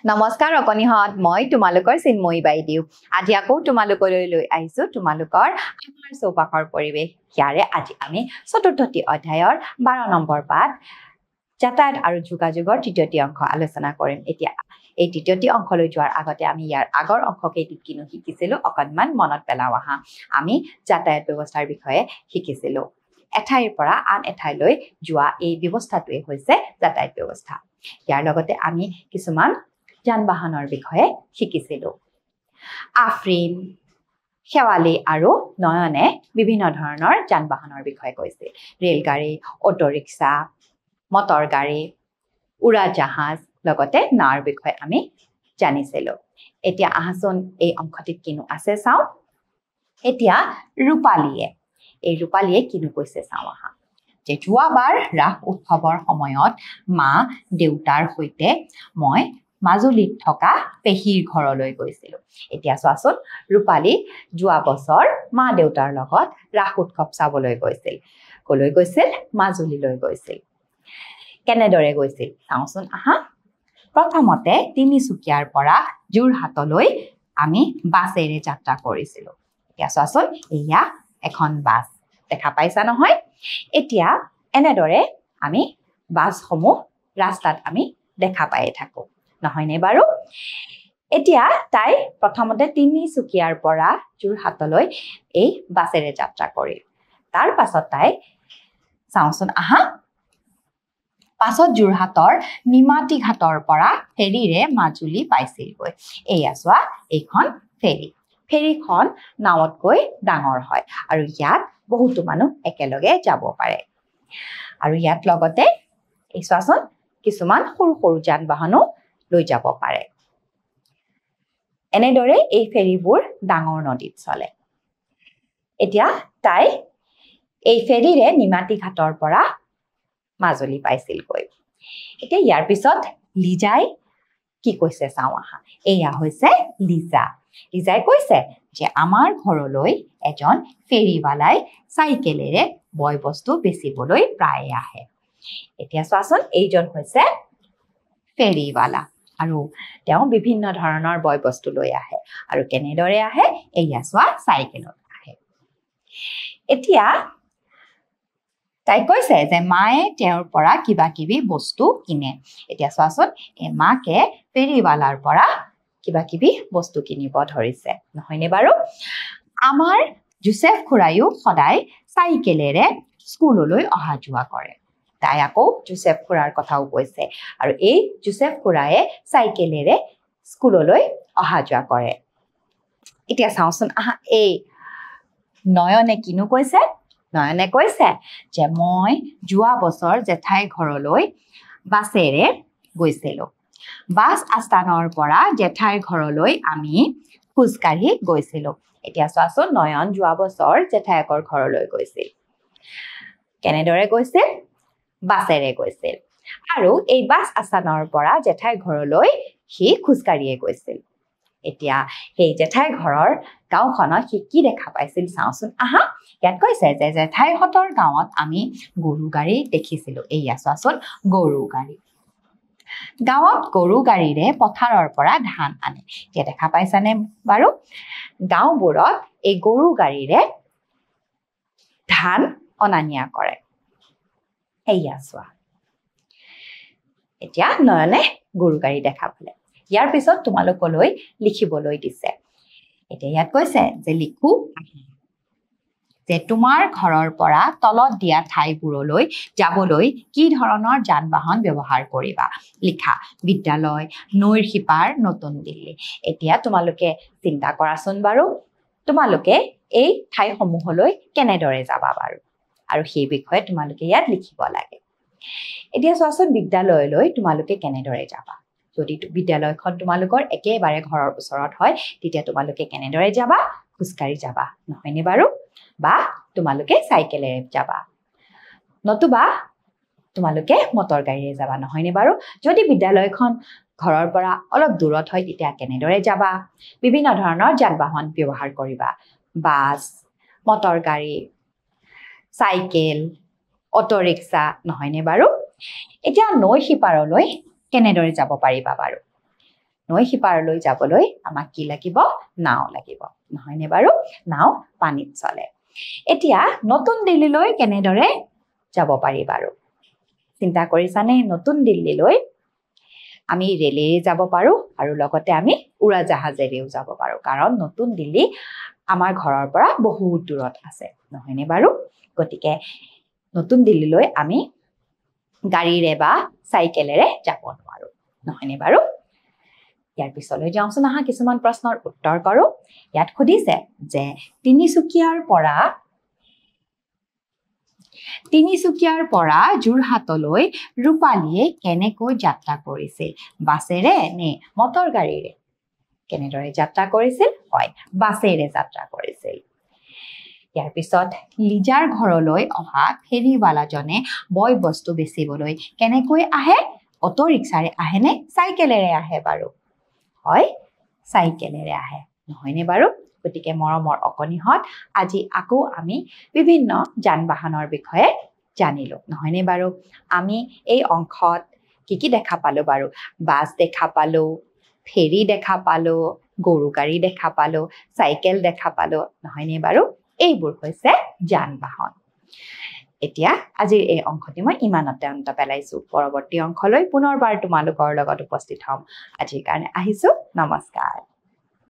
নমস্কাৰ অকনিহত মই তোমালোকৰ চিন্ময়ী বাইদেউ আজি আকৌ তোমালোকলৈ লৈ আহিছো তোমালোকৰ আমাৰ চৌপাশৰ পৰিৱেশ ইয়াৰে আজি আমি চতুৰ্থটি অধ্যায়ৰ 12 নম্বৰ পাঠ যাতায়াত আৰু যোগাযোগৰ তৃতীয়টি অংশ আলোচনা কৰিম এতিয়া এই তৃতীয়টি অংশলৈ যোৱাৰ আগতে আমি ইয়াৰ আগৰ অংশকেইটিত কিনো শিকিছিলো অকণমান মনত পেলাও আহা আমি যাতায়াত ব্যৱস্থাৰ বিষয়ে শিকিছিলো এঠাইৰ পৰা আন এঠাইলৈ যোৱা এই ব্যৱস্থাটোৱে হৈছে যাতায়াত ব্যৱস্থা ইয়াৰ লগতে আমি কিছুমান যান-বাহনৰ বিষয়ে শিকিছিলো আফ্ৰিন শেৱালি আৰু নয়নে বিভিন্ন ধৰণৰ যান-বাহনৰ বিষয়ে কৈছিল ৰেলগাড়ী অটো ৰিক্সা মটৰ গাড়ী উৰাজাহাজ লগতে নাওৰ বিষয়ে আমি জানিছিলো এতিয়া আহাচোন এই অংশটিত কিনো আছে চাও এতিয়া ৰূপালীয়ে কিনো কৈছে চাও আহা যে যোৱাবাৰ ৰাস উৎসৱৰ সময়ত মা দেউতাৰ সৈতে মই মাজুলীত থকা পেহীৰ ঘৰলৈ গৈছিলো এতিয়া চোৱাচোন ৰূপালী যোৱা বছৰ মা দেউতাৰ লগত ৰাস উৎসৱ চাবলৈ গৈছিল কলৈ গৈছিল মাজুলীলৈ গৈছিল কেনেদৰে গৈছিল চাওচোন আহা প্ৰথমতে তিনিচুকীয়াৰ পৰা যোৰহাটলৈ আমি বাছেৰে যাত্ৰা কৰিছিলো এতিয়া চোৱাচোন এয়া এখন বাছ দেখা পাইছা নহয় এতিয়া এনেদৰে আমি বাছসমূহ ৰাস্তাত আমি দেখা পাই থাকো নহয়নে বাৰু এতিয়া তাই প্ৰথমতে তিনিচুকীয়াৰ পৰা যোৰহাটলৈ এই বাছেৰে যাত্ৰা কৰিল তাৰ পাছত তাই চাওচোন আহা পাছত যোৰহাটৰ নিমাতী ঘাটৰ পৰা ফেৰীৰে মাজুলী পাইছিলগৈ এয়া চোৱা এইখন ফেৰীখন নাৱতকৈ ডাঙৰ হয় আৰু ইয়াত বহুতো মানুহ একেলগে যাব পাৰে আৰু ইয়াত লগতে এই চোৱাচোন কিছুমান সৰু সৰু যান-বাহনো লৈ যাব পাৰে এনেদৰে এই ফেৰীবোৰ ডাঙৰ নদীত চলে এতিয়া তাই এই ফেৰীৰে নিমাতী ঘাটৰ পৰা মাজুলী পাইছিলগৈ এতিয়া ইয়াৰ পিছত লিজাই কি কৈছে চাও আহা এয়া হৈছে লিজাই কৈছে যে আমাৰ ঘৰলৈ এজন ফেৰীৱালাই চাইকেলেৰে বয় বস্তু বেচিবলৈ প্ৰায় আহে এতিয়া চোৱাচোন এইজন হৈছে ফেৰীৱালা আৰু তেওঁ বিভিন্ন ধৰণৰ বয় বস্তু লৈ আহে আৰু কেনেদৰে আহে এয়া চোৱা চাইকেলত আহে এতিয়া তাই কৈছে যে মায়ে তেওঁৰ পৰা কিবা কিবি বস্তু কিনে এতিয়া চোৱাচোন এই মাকে ফেৰীৱালাৰ পৰা কিবা কিবি বস্তু কিনিব ধৰিছে নহয়নে বাৰু আমাৰ জোচেফ খুৰায়ো সদায় চাইকেলেৰে স্কুললৈ অহা যোৱা কৰে তাই আকৌ জোচেফ খুৰাৰ কথাও কৈছে আৰু এই জোচেফ খুৰায়ে চাইকেলেৰে স্কুললৈ অহা যোৱা কৰে এতিয়া চাওচোন আহা এই নয়নে কিনো কৈছে নয়নে কৈছে যে মই যোৱা বছৰ জেঠাই ঘৰলৈ বাছেৰে গৈছিলো বাছ আস্থানৰ পৰা জেঠাইৰ ঘৰলৈ আমি খোজকাঢ়ি গৈছিলো এতিয়া চোৱাচোন নয়ন যোৱা বছৰ জেঠাইকৰ ঘৰলৈ গৈছিল কেনেদৰে গৈছিল বাছেৰে গৈছিল আৰু এই বাছ আস্থানৰ পৰা জেঠাইৰ ঘৰলৈ সি খোজকাঢ়িয়ে গৈছিল এতিয়া সেই জেঠাইৰ ঘৰৰ গাঁওখনত সি কি দেখা পাইছিল চাওচোন আহা ইয়াত কৈছে যে জেঠাইহঁতৰ গাঁৱত আমি গৰু গাড়ী দেখিছিলো এয়া চোৱাচোন গৰু গাড়ী গাঁৱত গৰু গাড়ীৰে পথাৰৰ পৰা ধান আনে এতিয়া দেখা পাইছানে বাৰু গাঁওবোৰত এই গৰু গাড়ীৰে ধান অনা নিয়া কৰে এয়া চোৱা এতিয়া নয়নে গৰু গাড়ী দেখা পালে ইয়াৰ পিছত তোমালোকলৈ লিখিবলৈ দিছে এতিয়া ইয়াত কৈছে যে লিখো যে তোমাৰ ঘৰৰ পৰা তলত দিয়া ঠাইবোৰলৈ যাবলৈ কি ধৰণৰ যান-বাহন ব্যৱহাৰ কৰিবা লিখা বিদ্যালয় নৈৰ সিপাৰ নতুন দিল্লী এতিয়া তোমালোকে চিন্তা কৰাচোন বাৰু তোমালোকে এই ঠাইসমূহলৈ কেনেদৰে যাবা বাৰু আৰু সেই বিষয়ে তোমালোকে ইয়াত লিখিব লাগে এতিয়া চোৱাচোন বিদ্যালয়লৈ তোমালোকে কেনেদৰে যাবা যদি বিদ্যালয়খন তোমালোকৰ একেবাৰে ঘৰৰ ওচৰত হয় তেতিয়া তোমালোকে কেনেদৰে যাবা খোজকাঢ়ি যাবা নহয়নে বাৰু বা তোমালোকে চাইকেলেৰে যাবা নতুবা তোমালোকে মটৰ গাড়ীৰে যাবা নহয়নে বাৰু যদি বিদ্যালয়খন ঘৰৰ পৰা অলপ দূৰত হয় তেতিয়া কেনেদৰে যাবা বিভিন্ন ধৰণৰ যান-বাহন ব্যৱহাৰ কৰিবা বাছ মটৰ গাড়ী চাইকেল অটো ৰিক্সা নহয়নে বাৰু এতিয়া নৈ সিপাৰলৈ কেনেদৰে যাব পাৰিবা বাৰু নৈ সিপাৰলৈ যাবলৈ আমাক কি লাগিব নাও লাগিব নহয়নে বাৰু নাও পানীত চলে এতিয়া নতুন দিল্লীলৈ কেনেদৰে যাব পাৰি বাৰু চিন্তা কৰিছানে নতুন দিল্লীলৈ আমি ৰেলেৰে যাব পাৰো আৰু লগতে আমি উৰাজাহাজেৰেও যাব পাৰো কাৰণ নতুন দিল্লী আমাৰ ঘৰৰ পৰা বহুত দূৰত আছে নহয়নে বাৰু গতিকে নতুন দিল্লীলৈ আমি গাড়ীৰে বা চাইকেলেৰে যাব নোৱাৰো নহয়নে বাৰু ইয়াৰ পিছলৈ যাওঁচোন আহা কিছুমান প্ৰশ্নৰ উত্তৰ কৰো ইয়াত সুধিছে যে তিনিচুকীয়াৰ পৰা যোৰহাটলৈ ৰূপালীয়ে কেনেকৈ যাত্ৰা কৰিছিল বাছেৰে নে মটৰ গাড়ীৰে কেনেদৰে যাত্ৰা কৰিছিল হয় বাছেৰে যাত্ৰা কৰিছিল ইয়াৰ পিছত লিজাৰ ঘৰলৈ অহা ফেৰীৱালাজনে বয় বস্তু বেচিবলৈ কেনেকৈ আহে অটো ৰিক্সাৰে আহে নে চাইকেলেৰে আহে বাৰু হয় চাইকেলেৰে আহে নহয়নে বাৰু গতিকে মৰমৰ অকণিহঁত আজি আকৌ আমি বিভিন্ন যান বাহনৰ বিষয়ে জানিলো নহয়নে বাৰু আমি এই অংশত কি দেখা পালো বাৰু বাছ দেখা পালো ফেৰী দেখা পালো গৰু গাড়ী দেখা পালো চাইকেল দেখা পালো নহয়নে বাৰু এইবোৰ হৈছে যান বাহন এতিয়া আজিৰ এই অংশটি মই ইমানতে অন্ত পেলাইছো পৰৱৰ্তী অংশলৈ পুনৰবাৰ তোমালোকৰ লগত উপস্থিত হ'ম আজিৰ কাৰণে আহিছো নমস্কাৰ